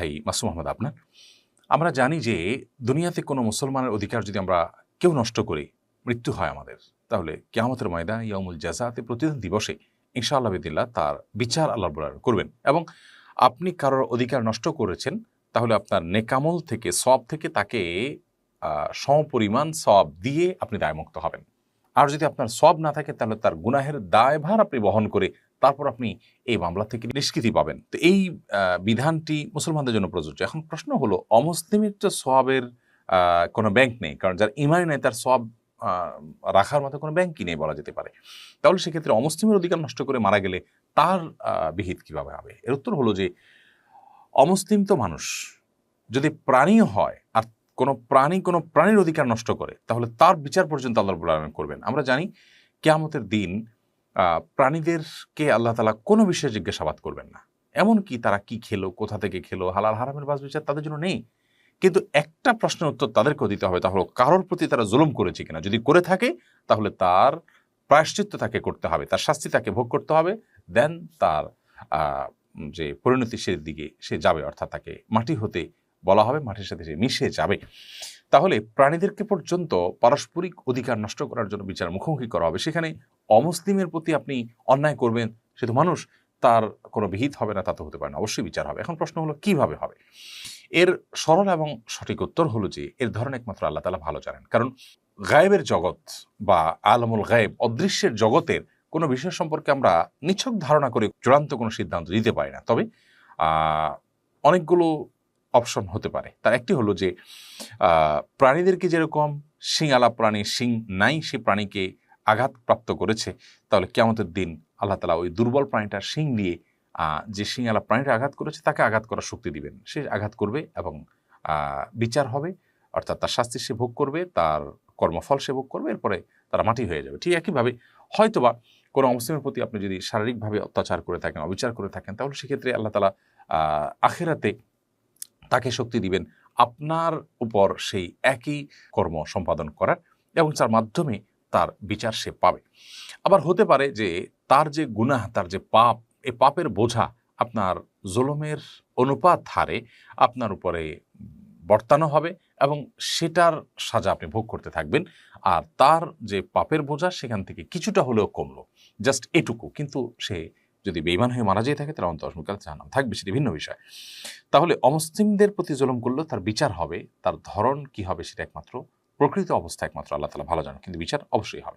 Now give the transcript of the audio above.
ভাই মাসুম আহমদ আপনার। আমরা জানি যে দুনিয়াতে কোনো মুসলমানের অধিকার যদি আমরা কেউ নষ্ট করি, মৃত্যু হয় আমাদের, তাহলে কিয়ামতের ময়দানে ইয়াউমুল জাযাতে প্রতিদিন দিবসে ইনশাআল্লাহ বিদিল্লাহ তার বিচার আল্লাহ রাব্বুল আলামিন করবেন। এবং আপনি কারোর অধিকার নষ্ট করেছেন, তাহলে আপনার নেকামল থেকে সওয়াব থেকে তাকে সমপরিমাণ সওয়াব দিয়ে আপনি দায়মুক্ত হবেন। আর যদি আপনার সওয়াব না থাকে তাহলে তার গুনাহের দায়ভার আপনি বহন করে তারপর আপনি এই মামলা থেকে নিষ্কৃতি পাবেন। তো এই বিধানটি মুসলমানদের জন্য প্রযোজ্য। এখন প্রশ্ন হলো, অমুসলিমের তো সওয়াবের কোনো ব্যাংক নেই, কারণ যার ইমানই নেই তার সওয়াব রাখার মতো কোনো ব্যাংকই নেই বলা যেতে পারে। তাহলে সেক্ষেত্রে অমুসলিমের অধিকার নষ্ট করে মারা গেলে তার বিহিত কিভাবে হবে? এর উত্তর হলো যে অমুসলিম তো মানুষ, যদি প্রাণীও হয় আর কোনো প্রাণীর অধিকার নষ্ট করে তাহলে তার বিচার পর্যন্ত আল্লাহ রাব্বুল আলামিন করবেন। আমরা জানি কিয়ামতের দিন প্রাণীদেরকে আল্লাহ তাআলা কোনো বিষয়ে জিজ্ঞাসাবাদ করবেন না। এমনকি তারা কি খেলো, কোথা থেকে খেলো, হালাল হারামের বাছ বিচার তাদের জন্য নেই। কিন্তু একটা প্রশ্নের উত্তর তাদেরকেও দিতে হবে, তা হলো কারোর প্রতি তারা জুলুম করেছে কিনা। যদি করে থাকে তাহলে তার প্রায়শ্চিত্ত তাকে করতে হবে, তার শাস্তি তাকে ভোগ করতে হবে। দেন তার যে পরিণতি সে দিকে সে যাবে, অর্থাৎ তাকে মাটি হতে বলা হবে, মাটির সাথে সে মিশে যাবে। তাহলে প্রাণীদেরকে পর্যন্ত পারস্পরিক অধিকার নষ্ট করার জন্য বিচার মুখোমুখি করা হবে। সেখানে অমুসলিমের প্রতি আপনি অন্যায় করবেন, সে তো মানুষ, তার কোনো বিহিত হবে না, তা তো হতে পারে না, অবশ্যই বিচার হবে। এখন প্রশ্ন হলো কিভাবে হবে? এর সরল এবং সঠিক উত্তর হলো যে এর ধরন একমাত্র আল্লাহ তাআলা ভালো জানেন। কারণ গায়েবের জগৎ বা আলমুল গায়েব, অদৃশ্যের জগতের কোনো বিষয় সম্পর্কে আমরা নিছক ধারণা করে চূড়ান্ত কোনো সিদ্ধান্ত দিতে পারি না। তবে অনেকগুলো অপশন হতে পারে। তার একটি হলো যে প্রাণীদেরকে যেরকম শিংওয়ালা প্রাণী শিং নাই, সে প্রাণীকে আঘাতপ্রাপ্ত করেছে, তাহলে কিয়ামতের দিন আল্লাহ তাআলা ওই দুর্বল প্রাণীটার শিং দিয়ে যে শিংওয়ালা প্রাণীটা আঘাত করেছে তাকে আঘাত করার শক্তি দিবেন। সে আঘাত করবে এবং বিচার হবে, অর্থাৎ তার শাস্তি সে ভোগ করবে, তার কর্মফল সে ভোগ করবে, এরপরে তারা মাটি হয়ে যাবে। ঠিক একইভাবে হয়তোবা কোনো অমুসলিমের প্রতি আপনি যদি শারীরিকভাবে অত্যাচার করে থাকেন, অবিচার করে থাকেন, তাহলে সেক্ষেত্রে আল্লাহ তাআলা আখিরাতে তাকে শক্তি দিবেন আপনার উপর সেই একই কর্ম সম্পাদন করার, এবং তার মাধ্যমে তার বিচার সে পাবে। আবার হতে পারে যে তার যে গুনাহ, তার যে পাপ, এই পাপের বোঝা আপনার জুলুমের অনুপাত হারে আপনার উপরে বর্তানো হবে এবং সেটার সাজা আপনি ভোগ করতে থাকবেন। আর তার যে পাপের বোঝা সেখান থেকে কিছুটা হলেও কমলো, জাস্ট এটুকু। কিন্তু সে যদি বেঈমান হয়ে মারা যেয়ে থাকে তাহলে অন্তর্মুখী জাহান্নাম থাকবে, সেটি ভিন্ন বিষয়। তাহলে অমুসলিমদের প্রতি জুলুম করলেও তার বিচার হবে, তার ধরন কি হবে সেটা একমাত্র প্রকৃত অবস্থা একমাত্র আল্লাহ তাআলা ভালো জানেন, কিন্তু বিচার অবশ্যই হবে।